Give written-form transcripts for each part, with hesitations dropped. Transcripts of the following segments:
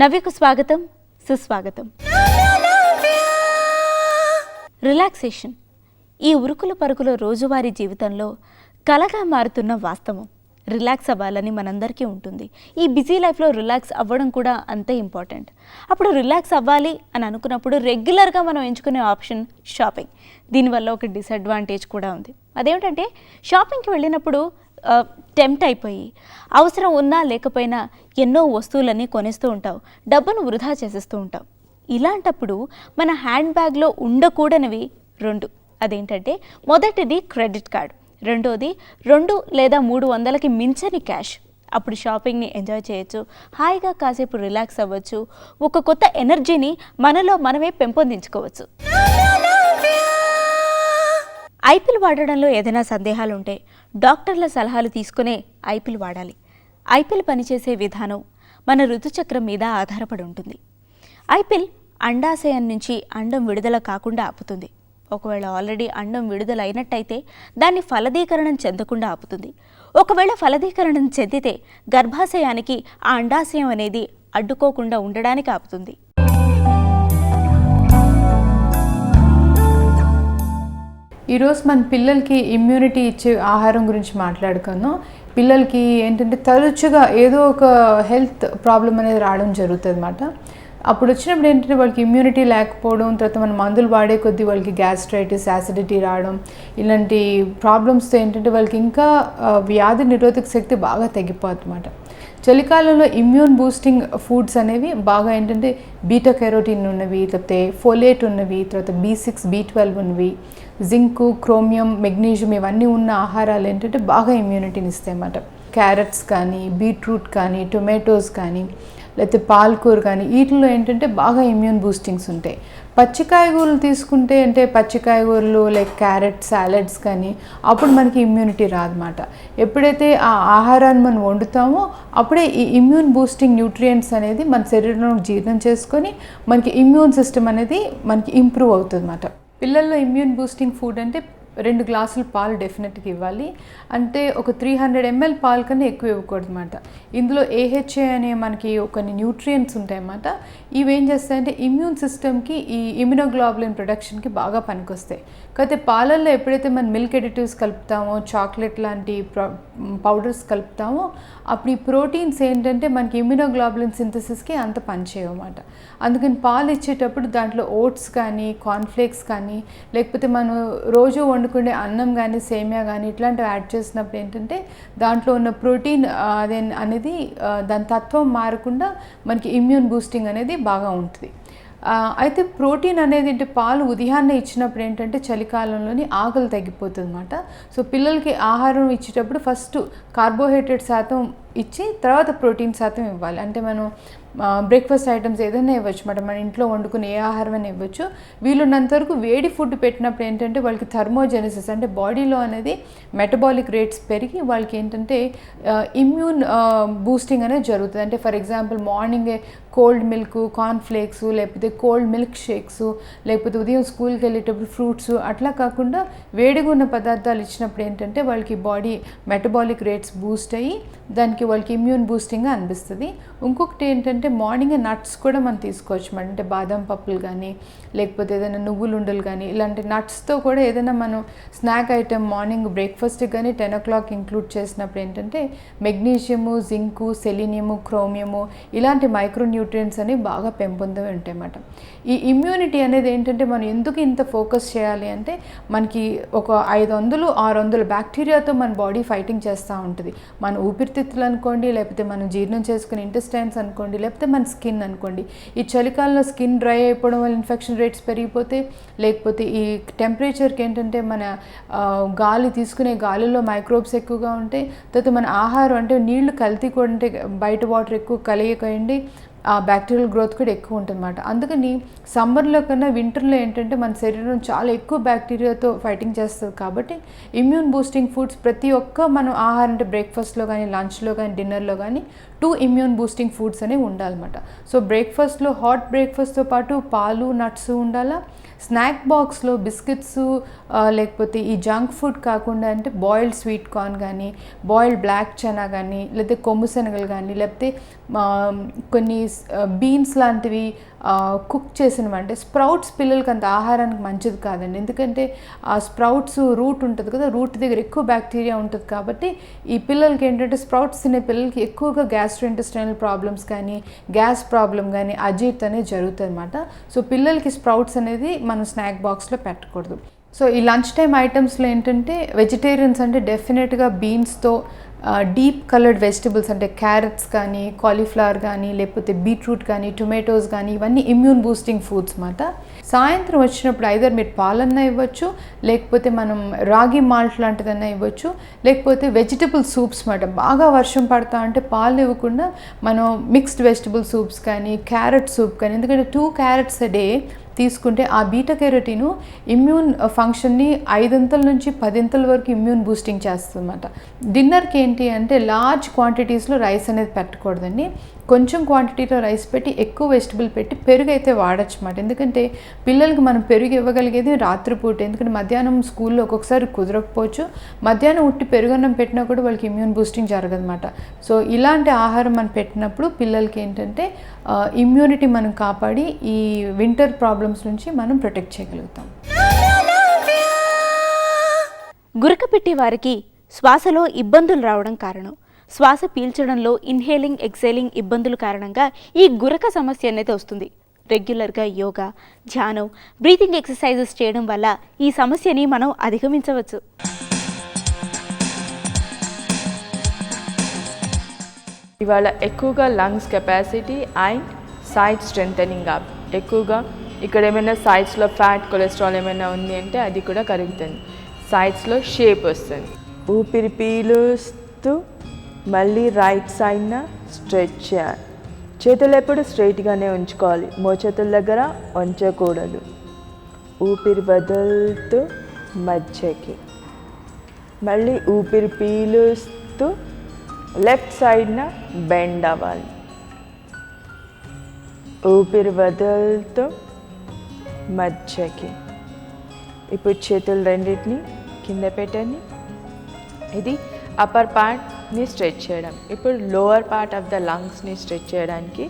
నవ్యకు స్వాగతం, సుస్వాగతం. రిలాక్సేషన్ ఈ ఉరుకుల పరుగుల రోజువారీ జీవితంలో కలగా మారుతున్న వాస్తవం. రిలాక్స్ అవ్వాలని మనందరికీ ఉంటుంది. ఈ బిజీ లైఫ్లో రిలాక్స్ అవ్వడం కూడా అంతే ఇంపార్టెంట్. అప్పుడు రిలాక్స్ అవ్వాలి అని అనుకున్నప్పుడు రెగ్యులర్గా మనం ఎంచుకునే ఆప్షన్ షాపింగ్. దీనివల్ల ఒక డిసడ్వాంటేజ్ కూడా ఉంది. అదేమిటంటే షాపింగ్కి వెళ్ళినప్పుడు టెంప్ట్ అయిపోయి అవసరం ఉన్నా లేకపోయినా ఎన్నో వస్తువులన్నీ కొనేస్తూ ఉంటావు, డబ్బును వృధా చేసేస్తూ ఉంటావు. ఇలాంటప్పుడు మన హ్యాండ్ బ్యాగ్లో ఉండకూడనివి రెండు. అదేంటంటే మొదటిది క్రెడిట్ కార్డ్, రెండోది 2 లేదా 300కి మించని క్యాష్. అప్పుడు షాపింగ్ని ఎంజాయ్ చేయొచ్చు, హాయిగా కాసేపు రిలాక్స్ అవ్వచ్చు, ఒక కొత్త ఎనర్జీని మనలో మనమే పెంపొందించుకోవచ్చు. ఐపిల్ వాడడంలో ఏదైనా సందేహాలు ఉంటే డాక్టర్ల సలహాలు తీసుకునే ఐపిల్ వాడాలి. ఐపిల్ పనిచేసే విధానం మన ఋతుచక్రం మీద ఆధారపడి ఉంటుంది. ఐపిల్ అండాశయం నుంచి అండం విడుదల కాకుండా ఆపుతుంది. ఒకవేళ ఆల్రెడీ అండం విడుదల అయినట్టయితే దాన్ని ఫలదీకరణం చెందకుండా ఆపుతుంది. ఒకవేళ ఫలదీకరణం చెందితే గర్భాశయానికి ఆ అండాశయం అనేది అడ్డుకోకుండా ఉండడానికి ఆపుతుంది. ఈరోజు మన పిల్లలకి ఇమ్యూనిటీ ఇచ్చే ఆహారం గురించి మాట్లాడుకుందాం. పిల్లలకి ఏంటంటే తరచుగా ఏదో ఒక హెల్త్ ప్రాబ్లం అనేది రావడం జరుగుతుంది అన్నమాట. అప్పుడు వచ్చినప్పుడు ఏంటంటే వాళ్ళకి ఇమ్యూనిటీ లేకపోవడం, తర్వాత మన మందులు వాడే కొద్దీ వాళ్ళకి గ్యాస్ట్రైటిస్, యాసిడిటీ రావడం, ఇలాంటి ప్రాబ్లమ్స్తో ఏంటంటే వాళ్ళకి ఇంకా వ్యాధి నిరోధక శక్తి బాగా తగ్గిపోతుంది అన్నమాట. చలికాలంలో ఇమ్యూన్ బూస్టింగ్ ఫుడ్స్ అనేవి బాగా ఏంటంటే బీటా కెరోటిన్ ఉన్నవి, లేకపోతే ఫోలేట్ ఉన్నవి, తర్వాత B6, B12 ఉన్నవి, జింకు, క్రోమియం, మెగ్నీషియం ఇవన్నీ ఉన్న ఆహారాలు ఏంటంటే బాగా ఇమ్యూనిటీని ఇస్తాయి అన్నమాట. క్యారెట్స్ కానీ, బీట్రూట్ కానీ, టొమాటోస్ కానీ, లేకపోతే పాలకూర కానీ వీటిల్లో ఏంటంటే బాగా ఇమ్యూన్ బూస్టింగ్స్ ఉంటాయి. పచ్చికాయగూరలు తీసుకుంటే అంటే పచ్చికాయగూరలు లైక్ క్యారెట్ సాలడ్స్ కానీ అప్పుడు మనకి ఇమ్యూనిటీ రాదన్నమాట. ఎప్పుడైతే ఆ ఆహారాన్ని మనం వండుతామో అప్పుడే ఈ ఇమ్యూన్ బూస్టింగ్ న్యూట్రియంట్స్ అనేది మన శరీరంలో జీర్ణం చేసుకొని మనకి ఇమ్యూన్ సిస్టమ్ అనేది మనకి ఇంప్రూవ్ అవుతుంది అన్నమాట. పిల్లల్లో ఇమ్యూన్ బూస్టింగ్ ఫుడ్ అంటే 2 గ్లాసులు పాలు డెఫినెట్గా ఇవ్వాలి. అంటే ఒక 300 ml పాలు కన్నా ఎక్కువ ఇవ్వకూడదు అన్నమాట. ఇందులో AHA అనే మనకి కొన్ని న్యూట్రియంట్స్ ఉంటాయన్నమాట. ఇవేం చేస్తాయంటే ఇమ్యూన్ సిస్టమ్కి ఈ ఇమ్యునోగ్లోబులిన్ ప్రొడక్షన్కి బాగా పనికొస్తాయి. కాకపోతే పాలల్లో ఎప్పుడైతే మనం మిల్క్ ఎడిటివ్స్ కలుపుతామో, చాక్లెట్ లాంటి పౌడర్స్ కలుపుతామో అప్పుడు ఈ ప్రోటీన్స్ ఏంటంటే మనకి ఇమ్యునోగ్లోబులిన్ సింథసిస్కి అంత పనిచేయమన్నమాట. అందుకని పాలు ఇచ్చేటప్పుడు దాంట్లో ఓట్స్ కానీ, కార్న్ఫ్లేక్స్ కానీ, లేకపోతే మనం రోజు వండుకునే అన్నం కానీ, సేమియా కానీ ఇట్లాంటివి యాడ్ చేసినప్పుడు ఏంటంటే దాంట్లో ఉన్న ప్రోటీన్ అనేది దాని తత్వం మారకుండా మనకి ఇమ్యూన్ బూస్టింగ్ అనేది బాగా ఉంటుంది. అయితే ప్రోటీన్ అనేది అంటే పాలు ఉదయాన్నే ఇచ్చినప్పుడు ఏంటంటే చలికాలంలోని ఆకలి తగ్గిపోతుంది అన్నమాట. సో పిల్లలకి ఆహారం ఇచ్చేటప్పుడు ఫస్ట్ కార్బోహైడ్రేట్ శాతం ఇచ్చి తర్వాత ప్రోటీన్ శాతం ఇవ్వాలి. అంటే మనం బ్రేక్ఫాస్ట్ ఐటమ్స్ ఏదైనా ఇవ్వచ్చు అన్నమాట. మన ఇంట్లో వండుకుని ఏ ఆహారమైనా ఇవ్వచ్చు. వీలున్నంత వరకు వేడి ఫుడ్ పెట్టినప్పుడు ఏంటంటే వాళ్ళకి థర్మోజెనిసిస్ అంటే బాడీలో అనేది మెటబాలిక్ రేట్స్ పెరిగి వాళ్ళకి ఏంటంటే ఇమ్యూన్ బూస్టింగ్ అనేది జరుగుతుంది. అంటే ఫర్ ఎగ్జాంపుల్ మార్నింగే కోల్డ్ మిల్క్, కార్న్ఫ్లేక్స్, లేకపోతే కోల్డ్ మిల్క్ షేక్స్, లేకపోతే ఉదయం స్కూల్కి వెళ్ళేటప్పుడు ఫ్రూట్స్ అట్లా కాకుండా వేడిగా ఉన్న పదార్థాలు ఇచ్చినప్పుడు ఏంటంటే వాళ్ళకి బాడీ మెటబాలిక్ రేట్స్ బూస్ట్ అయ్యి దానికి వాళ్ళకి ఇమ్యూన్ బూస్టింగ్గా అనిపిస్తుంది. ఇంకొకటి ఏంటంటే మార్నింగ్ నట్స్ కూడా మనం తీసుకోవచ్చు అన్నమాట. అంటే బాదం పప్పులు కానీ, లేకపోతే ఏదైనా నువ్వులు ఉండలు కానీ ఇలాంటి నట్స్తో కూడా ఏదైనా మనం స్నాక్ ఐటెం మార్నింగ్ బ్రేక్ఫాస్ట్కి కానీ 10 o'clock ఇంక్లూడ్ చేసినప్పుడు ఏంటంటే మెగ్నీషియము, జింకు, సెలీనియము, క్రోమియము ఇలాంటి మైక్రో న్యూట్రియంట్స్ అనేవి బాగా పెంపొందవి ఉంటాయి అన్నమాట. ఈ ఇమ్యూనిటీ అనేది ఏంటంటే మనం ఎందుకు ఇంత ఫోకస్ చేయాలి అంటే మనకి ఒక 500-600 బ్యాక్టీరియాతో మన బాడీ ఫైటింగ్ చేస్తూ ఉంటుంది. మన ఊపిరితిత్తులు అనుకోండి, లేకపోతే మనం జీర్ణం చేసుకునే ఇంటెస్టైన్స్ అనుకోండి, లేకపోతే మన స్కిన్ అనుకోండి. ఈ చలికాలంలో స్కిన్ డ్రై అయిపోవడం వల్ల ఇన్ఫెక్షన్ రేట్స్ పెరిగిపోతే, లేకపోతే ఈ టెంపరేచర్కి ఏంటంటే మన గాలి తీసుకునే గాలిలో మైక్రోబ్స్ ఎక్కువగా ఉంటాయి. తర్వాత మన ఆహారం అంటే నీళ్లు కల్తీ కూడా అంటే బయట వాటర్ ఎక్కువ కలియకండి ఆ బ్యాక్టీరియల్ గ్రోత్ కూడా ఎక్కువ ఉంటుంది అన్నమాట. అందుకని సమ్మర్లో కన్నా వింటర్లో ఏంటంటే మన శరీరం చాలా ఎక్కువ బ్యాక్టీరియాతో ఫైటింగ్ చేస్తుంది. కాబట్టి ఇమ్యూన్ బూస్టింగ్ ఫుడ్స్ ప్రతి ఒక్క మనం ఆహారం అంటే బ్రేక్ఫాస్ట్లో కానీ, లంచ్లో కానీ, డిన్నర్లో కానీ 2 ఇమ్యూన్ బూస్టింగ్ ఫుడ్స్ అనేవి ఉండాలన్నమాట. సో బ్రేక్ఫాస్ట్లో హాట్ బ్రేక్ఫాస్ట్తో పాటు పాలు, నట్స్ ఉండాలా. స్నాక్ బాక్స్లో బిస్కెట్స్ లేకపోతే ఈ జంక్ ఫుడ్ కాకుండా అంటే బాయిల్డ్ స్వీట్ కార్న్ కానీ, బాయిల్డ్ బ్లాక్ చనా కానీ, లేకపోతే కొమ్ము శనగలు కానీ, లేకపోతే కొన్ని బీన్స్ లాంటివి కుక్ చేసినవి, అంటే స్ప్రౌట్స్ పిల్లలకి అంత ఆహారానికి మంచిది కాదండి. ఎందుకంటే ఆ స్ప్రౌట్స్ రూట్ ఉంటుంది కదా, రూట్ దగ్గర ఎక్కువ బ్యాక్టీరియా ఉంటుంది కాబట్టి ఈ పిల్లలకి ఏంటంటే స్ప్రౌట్స్ తినే పిల్లలకి ఎక్కువగా గ్యాస్ట్రోఇంటెస్టైనల్ ప్రాబ్లమ్స్ కానీ గ్యాస్ ప్రాబ్లం కానీ అజీర్తి అనేది జరుగుతుంది అనమాట. సో పిల్లలకి స్ప్రౌట్స్ అనేది మనం స్నాక్ బాక్స్లో పెట్టకూడదు. సో ఈ లంచ్ టైం ఐటమ్స్లో ఏంటంటే వెజిటేరియన్స్ అంటే డెఫినెట్గా బీన్స్తో డీప్ కలర్డ్ వెజిటబుల్స్ అంటే క్యారెట్స్ కానీ కాలీఫ్లవర్ కానీ లేకపోతే బీట్రూట్ కానీ టొమాటోస్ కానీ ఇవన్నీ ఇమ్యూన్ బూస్టింగ్ ఫుడ్స్ అన్నమాట. సాయంత్రం వచ్చినప్పుడు ఐదర్ మీరు పాలన్నా ఇవ్వచ్చు, లేకపోతే మనం రాగి మాల్ట్ లాంటిదన్నా ఇవ్వచ్చు, లేకపోతే వెజిటబుల్ సూప్స్ అన్నమాట. బాగా వర్షం పడతా అంటే పాలు ఇవ్వకుండా మనం మిక్స్డ్ వెజిటబుల్ సూప్స్ కానీ క్యారెట్ సూప్ కానీ, ఎందుకంటే 2 carrots a day తీసుకుంటే ఆ బీటా కెరోటిన్ ఇమ్యూన్ ఫంక్షన్ని 5 నుంచి 10 వరకు ఇమ్యూన్ బూస్టింగ్ చేస్తుంది అన్నమాట. డిన్నర్కి ఏంటి అంటే లార్జ్ క్వాంటిటీస్లో రైస్ అనేది పెట్టకూడదండి. కొంచెం క్వాంటిటీలో రైస్ పెట్టి ఎక్కువ వెజిటబుల్ పెట్టి పెరుగు అయితే వాడచ్చు అన్నమాట. ఎందుకంటే పిల్లలకి మనం పెరుగు ఇవ్వగలిగేది రాత్రిపూట, ఎందుకంటే మధ్యాహ్నం స్కూల్లో ఒక్కొక్కసారి కుదరకపోవచ్చు. మధ్యాహ్నం ఉట్టి పెరుగన్నం పెట్టినా కూడా వాళ్ళకి ఇమ్యూన్ బూస్టింగ్ జరగదన్నమాట. సో ఇలాంటి ఆహారం మనం పెట్టినప్పుడు పిల్లలకి ఏంటంటే ఇమ్యూనిటీ మనం కాపాడి ఈ వింటర్ ప్రాబ్లమ్స్ నుంచి మనం ప్రొటెక్ట్ చేయగలుగుతాం. గురక పెట్టి వారికి శ్వాసలో ఇబ్బందులు రావడం కారణం. శ్వాస పీల్చడంలో ఇన్హేలింగ్ ఎక్సేలింగ్ ఇబ్బందుల కారణంగా ఈ గురక సమస్య అనేది వస్తుంది. రెగ్యులర్గా యోగా, ధ్యానం, బ్రీతింగ్ ఎక్సర్సైజెస్ చేయడం వల్ల ఈ సమస్యని మనం అధిగమించవచ్చు. ఇవాళ ఎక్కువగా lungs capacity and side strengthening up, ఎక్కువగా ఇక్కడ ఏమైనా సైడ్స్లో ఫ్యాట్ కొలెస్ట్రాల్ ఏమైనా ఉంది అంటే అది కూడా కరుగుతుంది, సైడ్స్లో షేప్ వస్తుంది. ఊపిరి పీలుస్తూ మళ్ళీ రైట్ సైడ్న స్ట్రెచ్ చేయాలి. చేతులు ఎప్పుడు స్ట్రైట్గానే ఉంచుకోవాలి, మోచేతుల దగ్గర వంచకూడదు. ఊపిరి వదులుతూ మధ్యకి, మళ్ళీ ఊపిరి పీలుస్తూ లెఫ్ట్ సైడ్న బెండ్ అవ్వాలి. ఊపిరి వదులుతూ మధ్యకి. ఇప్పుడు చేతులు రెండింటిని కింద పెట్టండి. ఇది అప్పర్ పార్ట్ని స్ట్రెచ్ చేయడం. ఇప్పుడు లోవర్ పార్ట్ ఆఫ్ ద లంగ్స్ని స్ట్రెచ్ చేయడానికి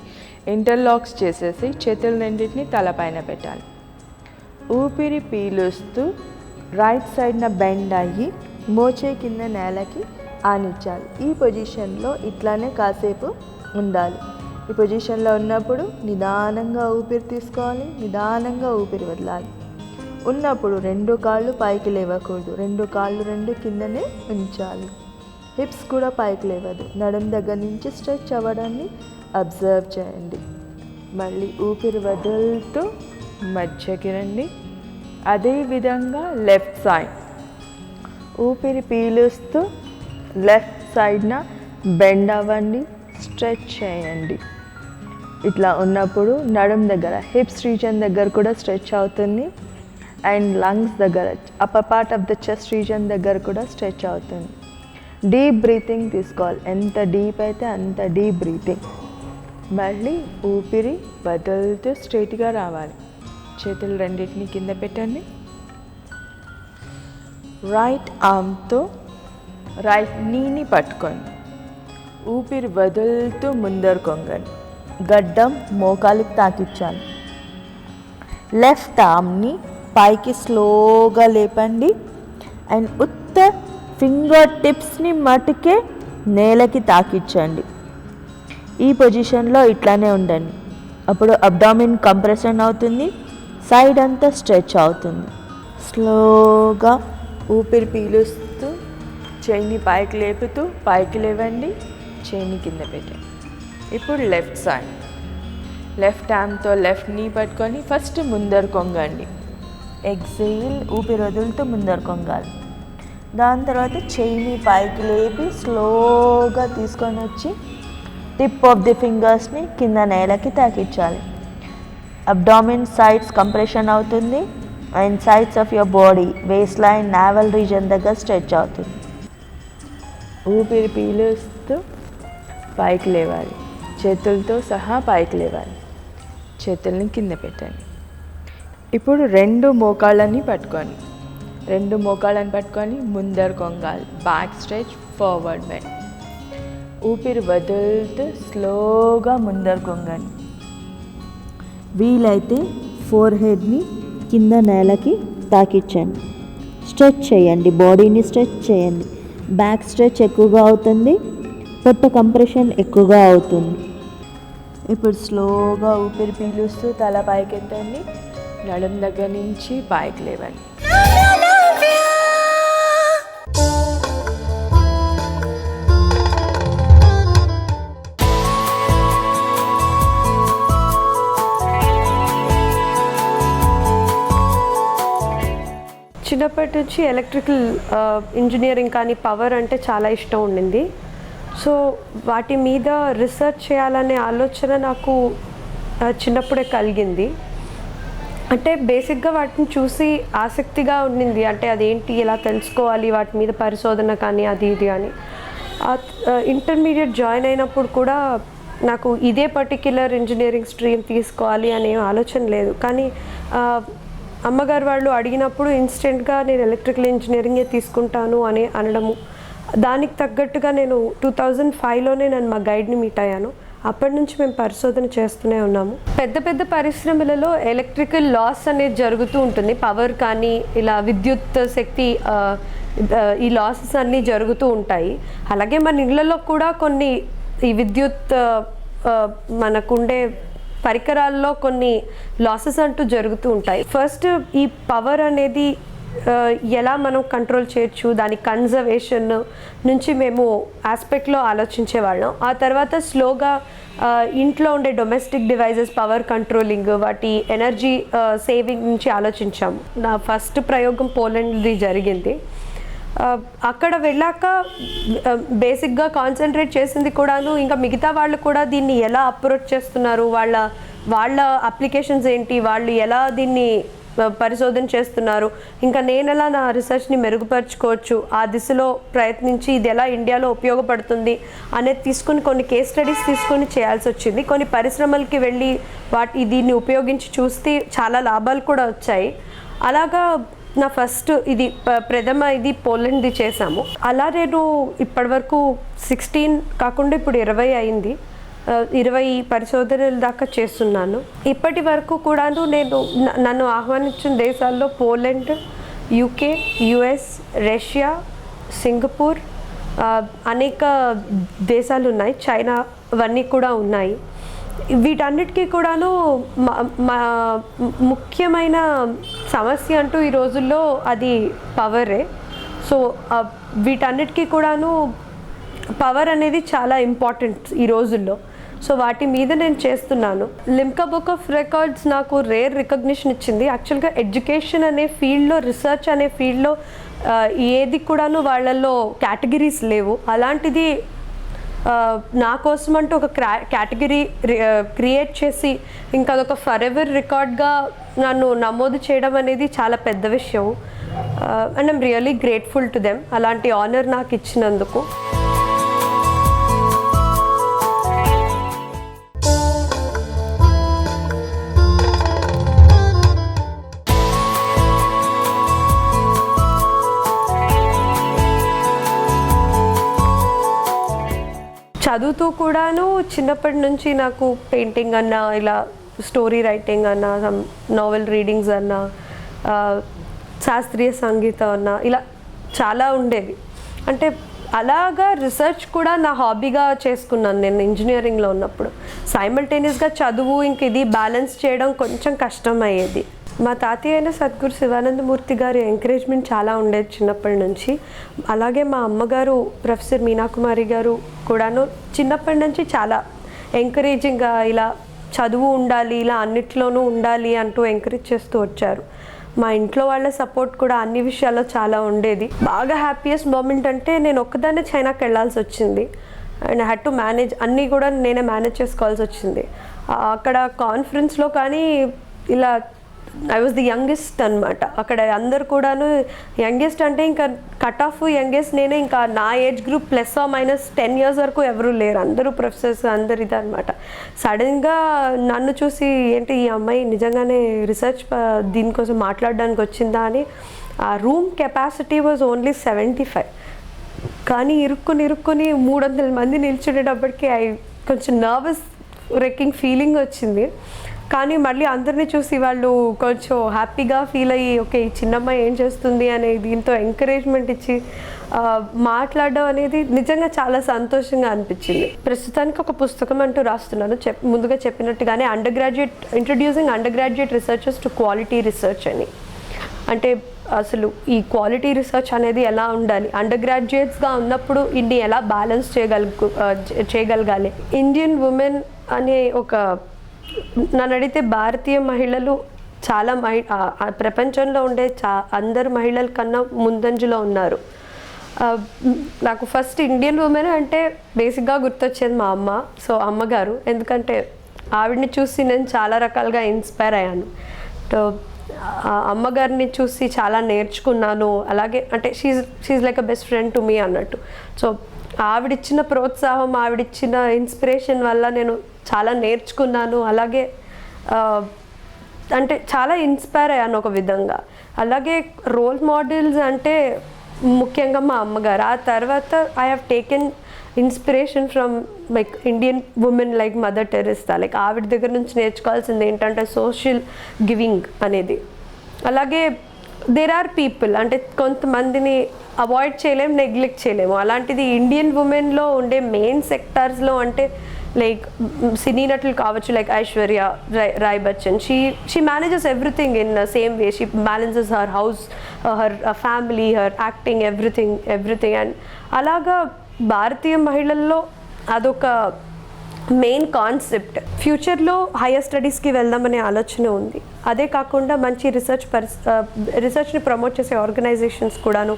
ఇంటర్లాక్స్ చేసేసి చేతులు రెండింటిని తలపైన పెట్టాలి. ఊపిరి పీలుస్తూ రైట్ సైడ్న బెండ్ అయ్యి మోచే కింద నేలకి ఆనించాలి. ఈ పొజిషన్లో ఇట్లానే కాసేపు ఉండాలి. ఈ పొజిషన్లో ఉన్నప్పుడు నిదానంగా ఊపిరి తీసుకోవాలి, నిదానంగా ఊపిరి వదలాలి. ఉన్నప్పుడు 2 కాళ్ళు పైకి లేవకూడదు, 2 కాళ్ళు కిందనే ఉంచాలి. హిప్స్ కూడా పైకి లేవదు. నడుం దగ్గర నుంచి స్ట్రెచ్ అవ్వడాన్ని అబ్జర్వ్ చేయండి. మళ్ళీ ఊపిరి వదులుతూ మధ్యకి రండి. అదేవిధంగా లెఫ్ట్ సైడ్ ఊపిరి పీలుస్తూ లెఫ్ట్ సైడ్న బెండ్ అవ్వండి, స్ట్రెచ్ చేయండి. ఇట్లా ఉన్నప్పుడు నడుం దగ్గర హిప్స్ రీజన్ దగ్గర కూడా స్ట్రెచ్ అవుతుంది అండ్ లంగ్స్ దగ్గర upper part of the chest reason దగ్గర కూడా స్ట్రెచ్ అవుతుంది. డీప్ బ్రీతింగ్ తీసుకోవాలి, ఎంత డీప్ అయితే అంత డీప్ బ్రీతింగ్. మళ్ళీ ఊపిరి వదులుతూ స్ట్రైట్గా రావాలి. చేతులు రెండింటిని కింద పెట్టండి. రైట్ ఆర్మ్తో రైట్ నీని పట్టుకోండి. ఊపిరి వదులుతూ ముందరు కొంగండి. గడ్డం మోకాలికి తాకించాలి. లెఫ్ట్ ఆర్మ్ని పైకి స్లోగా లేపండి అండ్ ఫింగర్ టిప్స్ని మటుకే నేలకి తాకించండి. ఈ పొజిషన్లో ఇట్లానే ఉండండి. అప్పుడు అబ్డామిన్ కంప్రెషన్ అవుతుంది, సైడ్ అంతా స్ట్రెచ్ అవుతుంది. స్లోగా ఊపిరి పీలుస్తూ చేయిని పైకి లేపుతూ పైకి లేవండి, చేయిని కింద పెట్టండి. ఇప్పుడు లెఫ్ట్ సైడ్ లెఫ్ట్ ఆర్మ్తో లెఫ్ట్ నీ పట్టుకొని ఫస్ట్ ముందరు కొంగండి. ఎక్సేల్ ఊపిరి వదులుతూ ముందరు కొంగాలి. దాని తర్వాత చేయిని పైకి లేపి స్లోగా తీసుకొని వచ్చి టిప్ ఆఫ్ ది ఫింగర్స్ని కింద నేలకి తాకించాలి. అబ్డామిన్ సైడ్స్ కంప్రెషన్ అవుతుంది and sides of your body waist line navel region దగ్గర స్ట్రెచ్ అవుతుంది. ఊపిరి పీలుస్తూ పైకి లేవాలి, చేతులతో సహా పైకి లేవాలి. చేతుల్ని కింద పెట్టండి. ఇప్పుడు 2 మోకాళ్ళని పట్టుకోండి. 2 మోకాళ్ళని పట్టుకొని ముందరు కొంగాలి. Back stretch, forward bend. ఊపిరి వదులుతూ స్లోగా ముందరకు వంగండి. వీలైతే ఫోర్ హెడ్ని కింద నేలకి తాకించండి. స్ట్రెచ్ చేయండి, బాడీని స్ట్రెచ్ చేయండి. బ్యాక్ స్ట్రెచ్ ఎక్కువగా అవుతుంది, పొట్ట కంప్రెషన్ ఎక్కువగా అవుతుంది. ఇప్పుడు స్లోగా ఊపిరి పీలుస్తూ తల పైకెత్తండి. నడుం దగ్గర నుంచి పైకి లేవండి. చిన్నప్పటి నుంచి ఎలక్ట్రికల్ ఇంజనీరింగ్ కానీ పవర్ అంటే చాలా ఇష్టం ఉండింది. సో వాటి మీద రీసెర్చ్ చేయాలనే ఆలోచన నాకు చిన్నప్పుడే కలిగింది. అంటే బేసిక్గా వాటిని చూసి ఆసక్తిగా ఉండింది. అంటే అదేంటి, ఎలా తెలుసుకోవాలి, వాటి మీద పరిశోధన కానీ అది ఇది అని. ఇంటర్మీడియట్ జాయిన్ అయినప్పుడు కూడా నాకు ఇదే పర్టిక్యులర్ ఇంజనీరింగ్ స్ట్రీమ్ తీసుకోవాలి అనే ఆలోచన లేదు. కానీ అమ్మగారు వాళ్ళు అడిగినప్పుడు ఇన్స్టెంట్గా నేను ఎలక్ట్రికల్ ఇంజనీరింగే తీసుకుంటాను అని అనడము, దానికి తగ్గట్టుగా నేను 2005లోనే నేను మా గైడ్ని మీట్ అయ్యాను. అప్పటి నుంచి మేము పరిశోధన చేస్తూనే ఉన్నాము. పెద్ద పెద్ద పరిశ్రమలలో ఎలక్ట్రికల్ లాస్ అనేది జరుగుతూ ఉంటుంది. పవర్ కానీ ఇలా విద్యుత్ శక్తి ఈ లాసెస్ అన్నీ జరుగుతూ ఉంటాయి. అలాగే మన ఇళ్లలో కూడా కొన్ని ఈ విద్యుత్ మనకుండే పరికరాల్లో కొన్ని లాసెస్ అంటూ జరుగుతూ ఉంటాయి. ఫస్ట్ ఈ పవర్ అనేది ఎలా మనం కంట్రోల్ చేయొచ్చు, దాని కన్జర్వేషన్ నుంచి మేము ఆస్పెక్ట్లో ఆలోచించేవాళ్ళం. ఆ తర్వాత స్లోగా ఇంట్లో ఉండే డొమెస్టిక్ డివైజెస్ పవర్ కంట్రోలింగ్, వాటి ఎనర్జీ సేవింగ్ నుంచి ఆలోచించాము. నా ఫస్ట్ ప్రయోగం పోలాండ్ది జరిగింది. అక్కడ వెళ్ళాక బేసిక్గా కాన్సన్ట్రేట్ చేసింది కూడాను ఇంకా మిగతా వాళ్ళు కూడా దీన్ని ఎలా అప్రోచ్ చేస్తున్నారు, వాళ్ళ అప్లికేషన్స్ ఏంటి, వాళ్ళు ఎలా దీన్ని పరిశోధన చేస్తున్నారు, ఇంకా నేను ఎలా నా రీసెర్చ్ని మెరుగుపరచుకోవచ్చు, ఆ దిశలో ప్రయత్నించి ఇది ఎలా ఇండియాలో ఉపయోగపడుతుంది అనేది తీసుకుని కొన్ని కేస్ స్టడీస్ తీసుకొని చేయాల్సి వచ్చింది. కొన్ని పరిశ్రమలకి వెళ్ళి దీన్ని ఉపయోగించి చూస్తే చాలా లాభాలు కూడా వచ్చాయి. అలాగా నా ఫస్ట్ ఇది ప్రథమ ఇది పోలాండ్ది చేశాము. అలా నేను ఇప్పటివరకు 16 కాకుండా ఇప్పుడు 20 అయింది. 20 పరిశోధనల దాకా చేస్తున్నాను. ఇప్పటి వరకు కూడాను నేను నన్ను ఆహ్వానించిన దేశాల్లో Poland, UK, US, Russia, Singapore, అనేక దేశాలు ఉన్నాయి, చైనా అవన్నీ కూడా ఉన్నాయి. వీటన్నిటికీ కూడాను ముఖ్యమైన సమస్య అంటూ ఈ రోజుల్లో అది పవరే. సో వీటన్నిటికీ కూడాను పవర్ అనేది చాలా ఇంపార్టెంట్ ఈ రోజుల్లో. సో వాటి మీద నేను చేస్తున్నాను. లిమ్కా బుక్ ఆఫ్ రికార్డ్స్ నాకు రేర్ రికగ్నిషన్ ఇచ్చింది. యాక్చువల్గా ఎడ్యుకేషన్ అనే ఫీల్డ్లో, రీసెర్చ్ అనే ఫీల్డ్లో ఏది కూడాను వాళ్ళల్లో కేటగిరీస్ లేవు. అలాంటిది నా కోసం అంటూ ఒక కేటగిరీ క్రియేట్ చేసి ఇంకా అదొక ఫర్ ఎవర్ రికార్డ్గా నన్ను నమోదు చేయడం అనేది చాలా పెద్ద విషయం. And I'm really grateful to them అలాంటి ఆనర్ నాకు ఇచ్చినందుకు. చదువుతూ కూడాను చిన్నప్పటి నుంచి నాకు పెయింటింగ్ అన్నా, ఇలా స్టోరీ రైటింగ్ అన్నా, నావెల్ రీడింగ్స్ అన్నా, శాస్త్రీయ సంగీతం అన్నా, ఇలా చాలా ఉండేవి. అంటే అలాగా రీసెర్చ్ కూడా నా హాబీగా చేసుకున్నాను నేను ఇంజనీరింగ్లో ఉన్నప్పుడు. సైమల్టేనియస్గా చదువు ఇంక ఇది బ్యాలెన్స్ చేయడం కొంచెం కష్టం అయ్యేది. మా తాతయ్య అయిన సద్గురు శివానందమూర్తి గారి ఎంకరేజ్మెంట్ చాలా ఉండేది చిన్నప్పటి నుంచి. అలాగే మా అమ్మగారు ప్రొఫెసర్ మీనాకుమారి గారు కూడాను చిన్నప్పటి నుంచి చాలా ఎంకరేజింగ్గా ఇలా చదువు ఉండాలి, ఇలా అన్నిట్లోనూ ఉండాలి అంటూ ఎంకరేజ్ చేస్తూ వచ్చారు. మా ఇంట్లో వాళ్ళ సపోర్ట్ కూడా అన్ని విషయాల్లో చాలా ఉండేది. బాగా హ్యాపీయెస్ట్ మూమెంట్ అంటే నేను ఒక్కదాన్నే చైనాకి వెళ్ళాల్సి వచ్చింది. And I had to manage, అన్నీ కూడా నేనే మేనేజ్ చేసుకోవాల్సి వచ్చింది. అక్కడ కాన్ఫరెన్స్లో కానీ ఇలా ఐ వాజ్ ది యంగెస్ట్ అనమాట. అక్కడ అందరు కూడాను యంగెస్ట్ అంటే ఇంకా కట్ ఆఫ్ యంగెస్ట్ నేనే. ఇంకా నా ఏజ్ గ్రూప్ +-10 years వరకు ఎవరు లేరు, అందరూ ప్రొఫెసర్స్, అందరు ఇదనమాట. సడన్గా నన్ను చూసి ఏంటి ఈ అమ్మాయి నిజంగానే రీసెర్చ్ దీనికోసం మాట్లాడడానికి వచ్చిందా అని. ఆ రూమ్ కెపాసిటీ వాజ్ ఓన్లీ 75. కానీ ఇరుక్కొని 300 మంది నిల్చునేటప్పటికి కొంచెం నర్వస్ రెక్కింగ్ ఫీలింగ్ వచ్చింది. కానీ మళ్ళీ అందరినీ చూసి వాళ్ళు కొంచెం హ్యాపీగా ఫీల్ అయ్యి ఓకే ఈ చిన్నమ్మాయి ఏం చేస్తుంది అనే దీంతో ఎంకరేజ్మెంట్ ఇచ్చి మాట్లాడడం అనేది నిజంగా చాలా సంతోషంగా అనిపించింది. ప్రస్తుతానికి ఒక పుస్తకం అంటూ రాస్తున్నాను. ముందుగా చెప్పినట్టుగానే introducing under graduate researchers to quality research అని. అంటే అసలు ఈ క్వాలిటీ రీసెర్చ్ అనేది ఎలా ఉండాలి, అండర్ గ్రాడ్యుయేట్స్గా ఉన్నప్పుడు ఇన్ని ఎలా బ్యాలెన్స్ చేయగలగాలి. ఇండియన్ ఉమెన్ అనే నన్ను అడిగితే భారతీయ మహిళలు చాలా ప్రపంచంలో ఉండే అందరు మహిళల కన్నా ముందంజలో ఉన్నారు. నాకు ఫస్ట్ ఇండియన్ ఉమెన్ అంటే బేసిక్గా గుర్తొచ్చేది మా అమ్మ. సో అమ్మగారు, ఎందుకంటే ఆవిడని చూసి నేను చాలా రకాలుగా ఇన్స్పైర్ అయ్యాను. అమ్మగారిని చూసి చాలా నేర్చుకున్నాను. అలాగే అంటే she like a best friend to me అన్నట్టు. సో ఆవిడిచ్చిన ప్రోత్సాహం, ఆవిడిచ్చిన ఇన్స్పిరేషన్ వల్ల నేను చాలా నేర్చుకున్నాను. అలాగే అంటే చాలా ఇన్స్పైర్ అయ్యాను ఒక విధంగా. అలాగే రోల్ మోడల్స్ అంటే ముఖ్యంగా మా అమ్మగారు. ఆ తర్వాత I have taken inspiration from like Indian women like mother Teresa. Like ఆవిడ దగ్గర నుంచి నేర్చుకోవాల్సింది ఏంటంటే సోషల్ గివింగ్ అనేది. అలాగే దేర్ ఆర్ పీపుల్ అంటే కొంతమందిని అవాయిడ్ చేయలేము, నెగ్లెక్ట్ చేయలేము. అలాంటిది ఇండియన్ ఉమెన్లో ఉండే మెయిన్ సెక్టార్స్లో అంటే లైక్ సినీ నటులు కావచ్చు, like Aishwarya Rai Bachchan. She manages everything in same way. She balances her house, her family, her acting, everything. And అలాగా భారతీయ మహిళల్లో అదొక మెయిన్ కాన్సెప్ట్. ఫ్యూచర్లో హైయర్ స్టడీస్కి వెళ్దామనే ఆలోచన ఉంది. అదే కాకుండా మంచి రీసెర్చ్ని ప్రమోట్ చేసే ఆర్గనైజేషన్స్ కూడాను,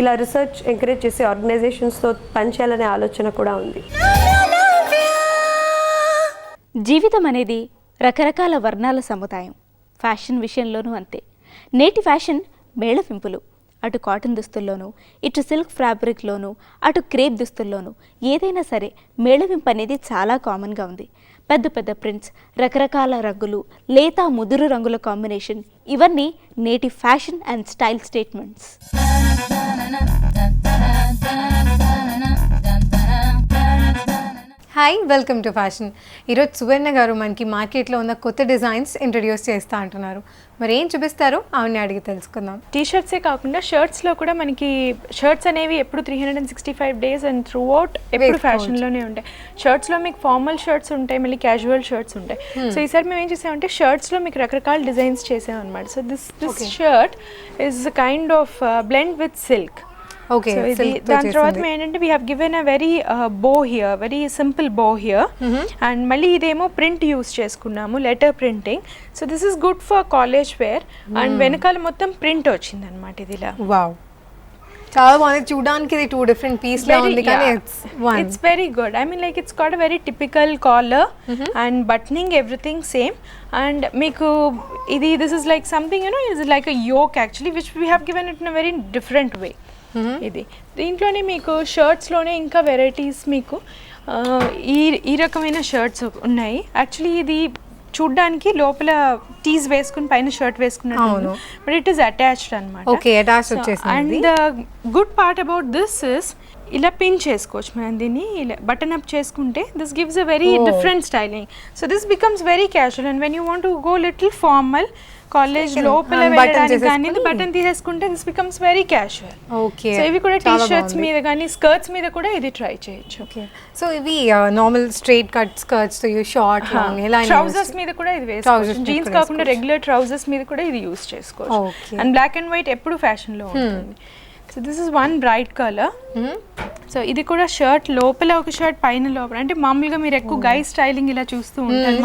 ఇలా రీసెర్చ్ ఎంకరేజ్ చేసే ఆర్గనైజేషన్స్తో పనిచేయాలనే ఆలోచన కూడా ఉంది. జీవితం అనేది రకరకాల వర్ణాల సముదాయం. ఫ్యాషన్ విషయంలోనూ అంతే. నేటి ఫ్యాషన్ మేళవింపులు. అటు కాటన్ దుస్తుల్లోనూ, ఇటు సిల్క్ ఫ్యాబ్రిక్లోనూ, అటు క్రేప్ దుస్తుల్లోనూ ఏదైనా సరే మేళవింపు అనేది చాలా కామన్గా ఉంది. పెద్ద పెద్ద ప్రింట్స్, రకరకాల రంగులు, లేత ముదురు రంగుల కాంబినేషన్, ఇవన్నీ నేటి fashion and style statements. Hi, welcome to fashion. ఈరోజు సువర్ణ గారు మనకి మార్కెట్లో ఉన్న కొత్త డిజైన్స్ ఇంట్రడ్యూస్ చేస్తూ అంటున్నారు. మరి ఏం చూపిస్తారో ఆవిడని అడిగి తెలుసుకుందాం. టీషర్ట్సే కాకుండా షర్ట్స్లో కూడా మనకి షర్ట్స్ అనేవి ఎప్పుడు 365 డేస్ అండ్ త్రూ అవుట్ ఎప్పుడు ఫ్యాషన్లోనే ఉంటాయి. షర్ట్స్లో మీకు ఫార్మల్ షర్ట్స్ ఉంటాయి, మళ్ళీ క్యాజువల్ షర్ట్స్ ఉంటాయి. సో ఈసారి మేము ఏం చేసామంటే షర్ట్స్లో మీకు రకరకాల డిజైన్స్ చేసామన్నమాట. So this shirt is kind of blend with silk. Okay, దాని తర్వాత ఏంటంటే we have given a very bow here, very simple bow here. And మళ్ళీ ఇదేమో ప్రింట్ యూస్ చేసుకున్నాము, letter printing. So this is good for college wear. And వెనకాల మొత్తం print వచ్చింది అనమాట. ఇది ఇలా వావ్, చాలా బాగుంది చూడడానికి. ఇది 2 డిఫరెంట్ పీస్ లా ఉంది కానీ it's very good. I mean like it's got a very typical collar and buttoning, everything same. And మీకు ఇది this is like something you know is like a yoke actually which we have given it in a very different way. ఇది దీంట్లోనే మీకు షర్ట్స్లోనే ఇంకా varieties మీకు ఈ రకమైన shirts ఉన్నాయి. యాక్చువల్లీ ఇది చూడ్డానికి లోపల టీస్ వేసుకుని పైన షర్ట్ వేసుకున్నట్టు, బట్ ఇట్ ఈస్ అటాచ్డ్ అనమాట. And the good part about this is ఇలా పిన్ చేసుకోవచ్చు మనం దీన్ని. ఇలా బటన్ అప్ చేసుకుంటే this gives a very different styling. So this becomes very casual. And when you want to go little formal college లోపల వెళ్ళడానికి కానీ బటన్ తీసేసుకుంటే this becomes very casual. Okay, so ఇవి కూడా టీ షర్ట్స్ మీద కానీ skirts మీద కూడా ఇది ట్రై చేయొచ్చు. ఓకే, సో ఇవి normal straight cut skirts, short trousers మీద కూడా ఇది వేసుకోవచ్చు. జీన్స్ కాకుండా రెగ్యులర్ ట్రౌజర్స్ మీద కూడా ఇది యూస్ చేసుకోవచ్చు. అండ్ బ్లాక్ అండ్ వైట్ ఎప్పుడు ఫ్యాషన్ లో ఉంటుంది. So this is one bright colour. So ఇది కూడా షర్ట్ లోపల ఒక షర్ట్ పైన లోపల. అంటే మామూలుగా మీరు ఎక్కువ గై స్టైలింగ్ ఇలా చూస్తూ ఉంటారు.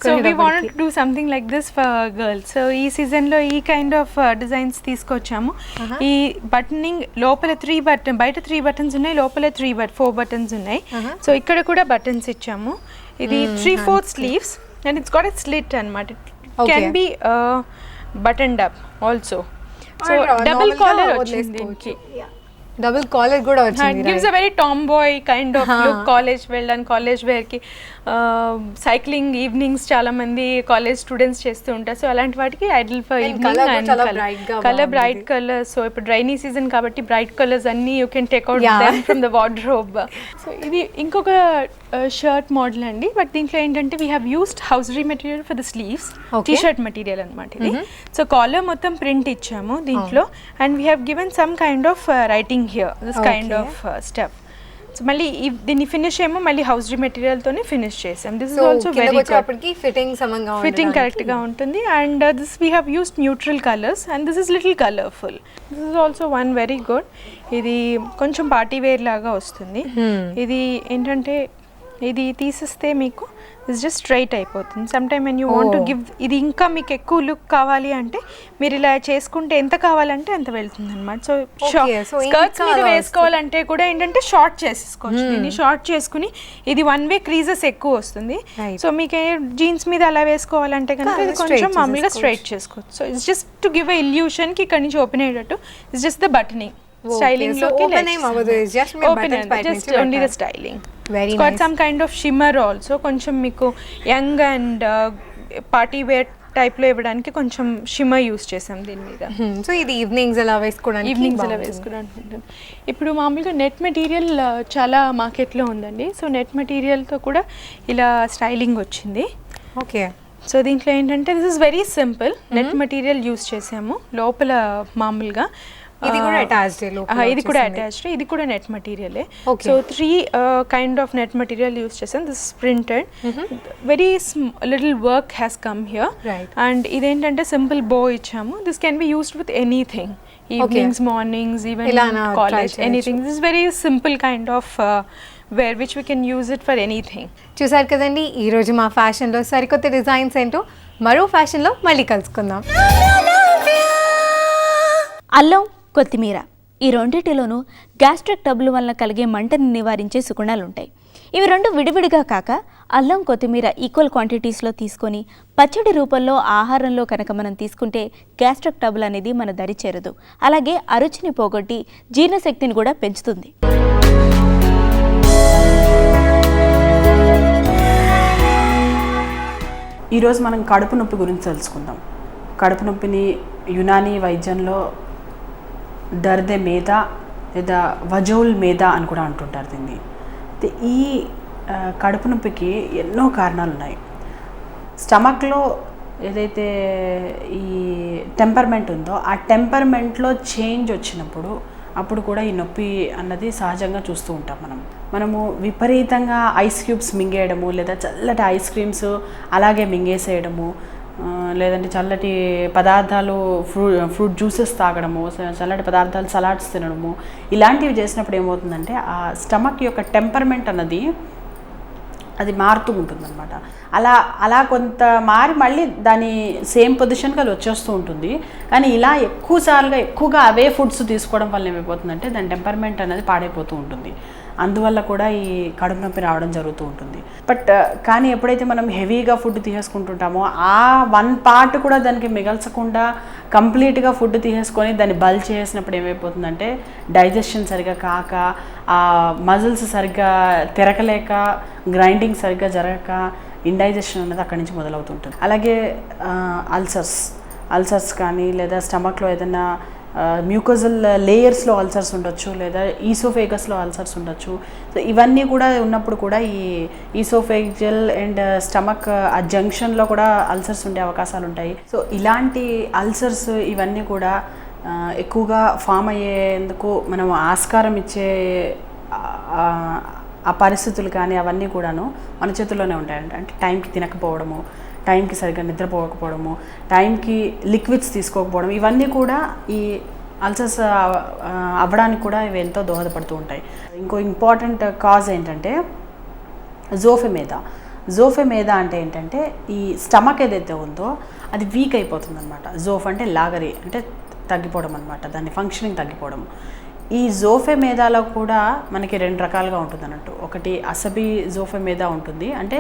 So we wanted to do something like this for girls. So ఈ సీజన్లో ఈ కైండ్ ఆఫ్ డిజైన్స్ తీసుకొచ్చాము. ఈ బటనింగ్ లోపల 3 బటన్, బయట 3 బటన్స్ ఉన్నాయి, లోపల 4 బటన్స్ ఉన్నాయి. సో ఇక్కడ కూడా బటన్స్ ఇచ్చాము. ఇది 3/4 sleeves and it's got a slit అనమాట. It can be buttoned up also. So double collar వచ్చింది దీనికి. డబుల్ కాలర్ కూడా వచ్చింది. It gives a very tomboy kind of look. College వెళ్ళడానికి కాలేజ్ వేర్కి సైక్లింగ్ ఈవినింగ్స్ చాలా మంది కాలేజ్ స్టూడెంట్స్ చేస్తూ ఉంటారు. సో అలాంటి వాటికి ఐడియల్ ఫర్ ఈవినింగ్. colour కూడా చాలా bright గా కలర్ బ్రైట్ కలర్. సో ఇప్పుడు రైనీ సీజన్ కాబట్టి బ్రైట్ కలర్స్ అన్నీ you can take out them from the wardrobe. So ఇది ఇంకొక షర్ట్ మోడల్ అండి. బట్ దీంట్లో ఏంటంటే we have used hosiery material for the sleeves. T shirt material అనమాట ఇది. సో కాలర్ మొత్తం ప్రింట్ ఇచ్చాము దీంట్లో. And we have given some kind of writing here, this kind of stuff. So మళ్ళీ దీన్ని ఫినిష్ ఏమో మళ్ళీ హౌజరీ మెటీరియల్తోనే ఫినిష్ చేసాం. This is also very good. Fitting కరెక్ట్గా ఉంటుంది. And this we have used neutral colours and this is little colourful. This is also one very good. ఇది కొంచెం party wear లాగా వస్తుంది. ఇది ఏంటంటే ఇది తీసిస్తే మీకు ఇట్స్ జస్ట్ స్ట్రైట్ అయిపోతుంది. Some time when you want to give, ఇది ఇంకా మీకు ఎక్కువ లుక్ కావాలి అంటే మీరు ఇలా చేసుకుంటే ఎంత కావాలంటే అంత వెళ్తుంది అనమాట. సో స్కర్ట్స్ మీద వేసుకోవాలంటే కూడా ఏంటంటే షార్ట్ చేసేసుకోవచ్చు. దీన్ని షార్ట్ చేసుకుని ఇది వన్ వే క్రీజెస్ ఎక్కువ వస్తుంది. సో మీకు జీన్స్ మీద అలా వేసుకోవాలంటే కనుక ఇది కొంచెం మామూలుగా స్ట్రైట్ చేసుకోవచ్చు. So it's just to give a illusion కి ఇక్కడ నుంచి ఓపెన్ అయ్యేటట్టు. It's just the buttoning. Styling లోకి just only the styling. It's got some kind of shimmer also. కొంచెం మీకు young and party wear type లో ఇవ్వడానికి కొంచెం షిమ్మర్ యూస్ చేసాం దీని మీద. సో ఇది ఈవినింగ్స్ అలా వేసుకోవడానికి. ఇప్పుడు మామూలుగా నెట్ మెటీరియల్ చాలా మార్కెట్లో ఉందండి. సో నెట్ మెటీరియల్తో కూడా ఇలా స్టైలింగ్ వచ్చింది. ఓకే. సో దీంట్లో ఏంటంటే this is very simple. Net material use చేసాము లోపల మామూలుగా. ఇది కూడా అటాచ్డ్. ఇది కూడా అటాచ్డ్. ఇది కూడా నెట్ మెటీరియలే. So 3 kind of net material use చేసాను. This printed. Very little work has come here. And ఇదేంటంటే సింపుల్ బో ఇచ్చాము. This can be used with anything, evenings, mornings, even college, anything. This is very simple kind of wear which we can use it for anything. చూసారు కదండి ఈరోజు మా ఫ్యాషన్లో సరికొత్త designs ఏంటో. మరో ఫ్యాషన్లో మళ్ళీ కలుసుకుందాం. అల్లం, కొత్తిమీర ఈ రెండింటిలోనూ గ్యాస్ట్రిక్ ట్రబుల్ వలన కలిగే మంటని నివారించే సుగుణాలుంటాయి. ఇవి రెండు విడివిడిగా కాక అల్లం, కొత్తిమీర ఈక్వల్ క్వాంటిటీస్లో తీసుకొని పచ్చడి రూపంలో ఆహారంలో కనుక మనం తీసుకుంటే గ్యాస్ట్రిక్ ట్రబుల్ అనేది మన దరి చేరదు. అలాగే అరుచిని పోగొట్టి జీర్ణశక్తిని కూడా పెంచుతుంది. ఈరోజు మనం కడుపు నొప్పి గురించి తెలుసుకుందాం. కడుపు నొప్పిని యునానీ వైద్యంలో దర్దే మేదా లేదా వజోల్ మేదా అని కూడా అంటుంటారు దీన్ని. ఈ కడుపు నొప్పికి ఎన్నో కారణాలు ఉన్నాయి. స్టమక్లో ఏదైతే ఈ టెంపర్మెంట్ ఉందో ఆ టెంపర్మెంట్లో చేంజ్ వచ్చినప్పుడు అప్పుడు కూడా ఈ నొప్పి అన్నది సహజంగా చూస్తూ ఉంటాం. మనము విపరీతంగా ఐస్ క్యూబ్స్ మింగేయడము, లేదా చల్లటి ఐస్ క్రీమ్స్ అలాగే మింగేసేయడము, లేదంటే చల్లటి పదార్థాలు ఫ్రూట్ జ్యూసెస్ తాగడము, చల్లటి పదార్థాలు సలాడ్స్ తినడము, ఇలాంటివి చేసినప్పుడు ఏమవుతుందంటే ఆ స్టమక్ యొక్క టెంపర్మెంట్ అన్నది అది మారుతూ ఉంటుందన్నమాట. అలా కొంత మారి మళ్ళీ దాని సేమ్ పొజిషన్కి అది వచ్చేస్తూ ఉంటుంది. కానీ ఇలా ఎక్కువగా అవే ఫుడ్స్ తీసుకోవడం వల్ల ఏమైపోతుందంటే దాని టెంపర్మెంట్ అనేది పాడైపోతూ ఉంటుంది. అందువల్ల కూడా ఈ కడుపు నొప్పి రావడం జరుగుతూ ఉంటుంది. బట్ కానీ ఎప్పుడైతే మనం హెవీగా ఫుడ్ తీసేసుకుంటుంటామో ఆ వన్ పార్ట్ కూడా దానికి మిగల్చకుండా కంప్లీట్గా ఫుడ్ తీసేసుకొని దాన్ని బల్ చేసినప్పుడు ఏమైపోతుందంటే డైజెషన్ సరిగ్గా కాక, ఆ మజిల్స్ సరిగ్గా తిరగలేక, గ్రైండింగ్ సరిగ్గా జరగక ఇండైజెషన్ అనేది అక్కడి నుంచి మొదలవుతుంటుంది. అలాగే అల్సర్స్ కానీ, లేదా స్టమక్లో ఏదైనా మ్యూకోజల్ లేయర్స్లో అల్సర్స్ ఉండొచ్చు, లేదా ఈసోఫేగస్లో అల్సర్స్ ఉండొచ్చు. సో ఇవన్నీ కూడా ఉన్నప్పుడు కూడా ఈ ఈసోఫేగల్ అండ్ స్టమక్ ఆ జంక్షన్లో కూడా అల్సర్స్ ఉండే అవకాశాలు ఉంటాయి. సో ఇలాంటి అల్సర్స్ ఇవన్నీ కూడా ఎక్కువగా ఫామ్ అయ్యేందుకు మనం ఆస్కారం ఇచ్చే ఆ పరిస్థితులు కానీ అవన్నీ కూడాను మన చేతుల్లోనే ఉంటాయంట. అంటే టైంకి తినకపోవడము, టైంకి సరిగ్గా నిద్రపోకపోవడము, టైంకి లిక్విడ్స్ తీసుకోకపోవడం, ఇవన్నీ కూడా ఈ అల్సర్స్ అవ్వడానికి కూడా ఇవి ఎంతో దోహదపడుతూ ఉంటాయి. ఇంకో ఇంపార్టెంట్ కాజ్ ఏంటంటే జోఫెమేదా అంటే ఏంటంటే ఈ స్టమక్ ఏదైతే ఉందో అది వీక్ అయిపోతుంది అనమాట. జోఫ్ అంటే లాగరి అంటే తగ్గిపోవడం అనమాట, దాని ఫంక్షనింగ్ తగ్గిపోవడం. ఈ జోఫెమేదాలో కూడా మనకి 2 రకాలుగా ఉంటుంది అన్నట్టు. ఒకటి అసబీ జోఫెమేదా ఉంటుంది. అంటే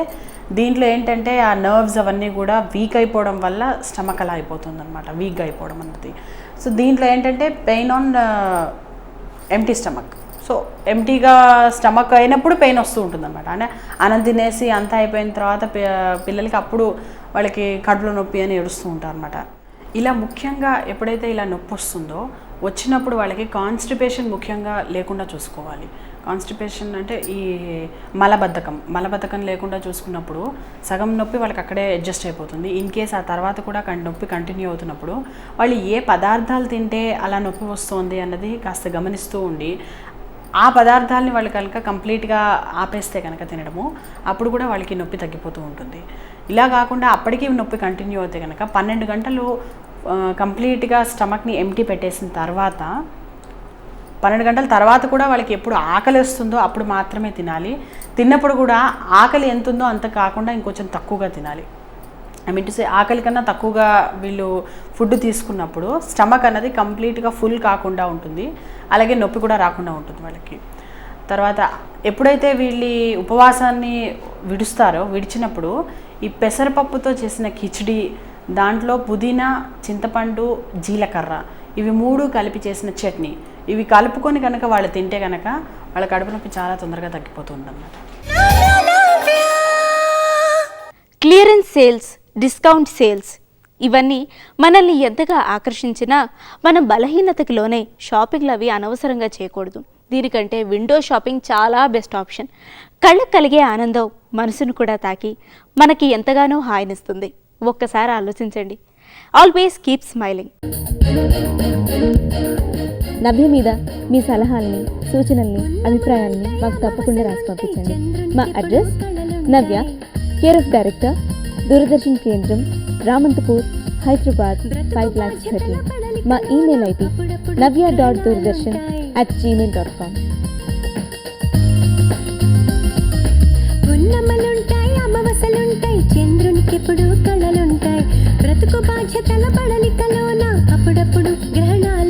దీంట్లో ఏంటంటే ఆ నర్వ్స్ అవన్నీ కూడా వీక్ అయిపోవడం వల్ల స్టమక్ అలా అయిపోతుంది అనమాట, వీక్గా అయిపోవడం అన్నది. సో దీంట్లో ఏంటంటే pain on empty stomach. So ఎంటీగా స్టమక్ అయినప్పుడు పెయిన్ వస్తూ ఉంటుంది అనమాట. అంటే అన్నం తినేసి అంతా అయిపోయిన తర్వాత పిల్లలకి అప్పుడు వాళ్ళకి కడుపులో నొప్పి అని ఏడుస్తూ ఉంటారు అనమాట. ఇలా ముఖ్యంగా ఎప్పుడైతే ఇలా నొప్పి వస్తుందో వచ్చినప్పుడు వాళ్ళకి కాన్స్టిపేషన్ ముఖ్యంగా లేకుండా చూసుకోవాలి. కాన్స్టిపేషన్ అంటే ఈ మలబద్ధకం లేకుండా చూసుకున్నప్పుడు సగం నొప్పి వాళ్ళకి అక్కడే అడ్జస్ట్ అయిపోతుంది. ఇన్ కేస్ ఆ తర్వాత కూడా నొప్పి కంటిన్యూ అవుతున్నప్పుడు వాళ్ళు ఏ పదార్థాలు తింటే అలా నొప్పి వస్తుంది అన్నది కాస్త గమనిస్తూ ఉండి ఆ పదార్థాలని వాళ్ళు కనుక కంప్లీట్గా ఆపేస్తే కనుక తినడము అప్పుడు కూడా వాళ్ళకి నొప్పి తగ్గిపోతూ ఉంటుంది. ఇలా కాకుండా అప్పటికీ నొప్పి కంటిన్యూ అవుతే కనుక 12 గంటలు కంప్లీట్గా స్టమక్ని ఎంటీ పెట్టేసిన తర్వాత 12 గంటల తర్వాత కూడా వాళ్ళకి ఎప్పుడు ఆకలి వస్తుందో అప్పుడు మాత్రమే తినాలి. తిన్నప్పుడు కూడా ఆకలి ఎంత ఉందో అంత కాకుండా ఇంకొంచెం తక్కువగా తినాలి. ఐ మీన్ టు సే ఆకలి కన్నా తక్కువగా వీళ్ళు ఫుడ్ తీసుకున్నప్పుడు స్టమక్ అన్నది కంప్లీట్గా ఫుల్ కాకుండా ఉంటుంది, అలాగే నొప్పి కూడా రాకుండా ఉంటుంది వాళ్ళకి. తర్వాత ఎప్పుడైతే వీళ్ళు ఉపవాసాన్ని విడిచినప్పుడు ఈ పెసరపప్పుతో చేసిన కిచిడి, దాంట్లో పుదీనా, చింతపండు, జీలకర్ర ఇవి 3 కలిపి చేసిన చట్నీ ఇవి కలుపుకొని కనుక వాళ్ళు తింటే కనుక వాళ్ళ కడుపు నొప్పి చాలా తొందరగా తగ్గిపోతుంది అన్నమాట. క్లియరెన్స్ సేల్స్, డిస్కౌంట్ సేల్స్ ఇవన్నీ మనల్ని ఎంతగా ఆకర్షించినా మన బలహీనతకి లోనే షాపింగ్లు అవి అనవసరంగా చేయకూడదు. దీనికంటే విండో షాపింగ్ చాలా బెస్ట్ ఆప్షన్. కళ్ళకు కలిగే ఆనందం మనసును కూడా తాకి మనకి ఎంతగానో హాయినిస్తుంది. ఒక్కసారి ఆలోచించండి. Always keep smiling. నవ్య మీద మీ సలహాలని, సూచనల్ని, అభిప్రాయాల్ని మాకు తప్పకుండా రాసి పంపించండి. మా address Navya, care of director, Doordarshan కేంద్రం, రామంతపూర్, హైదరాబాద్ 5,13,000. మా ఈమెయిల్ ఐడి navya.doordarshan@gmail.com. ఉన్నమలుంటాయి, అమావాసలుంటాయి, చంద్రునికెప్పుడు కళలుంటాయి, బ్రతుకు బాధ్యతల పడలికలోన అప్పుడప్పుడు గ్రహణాలు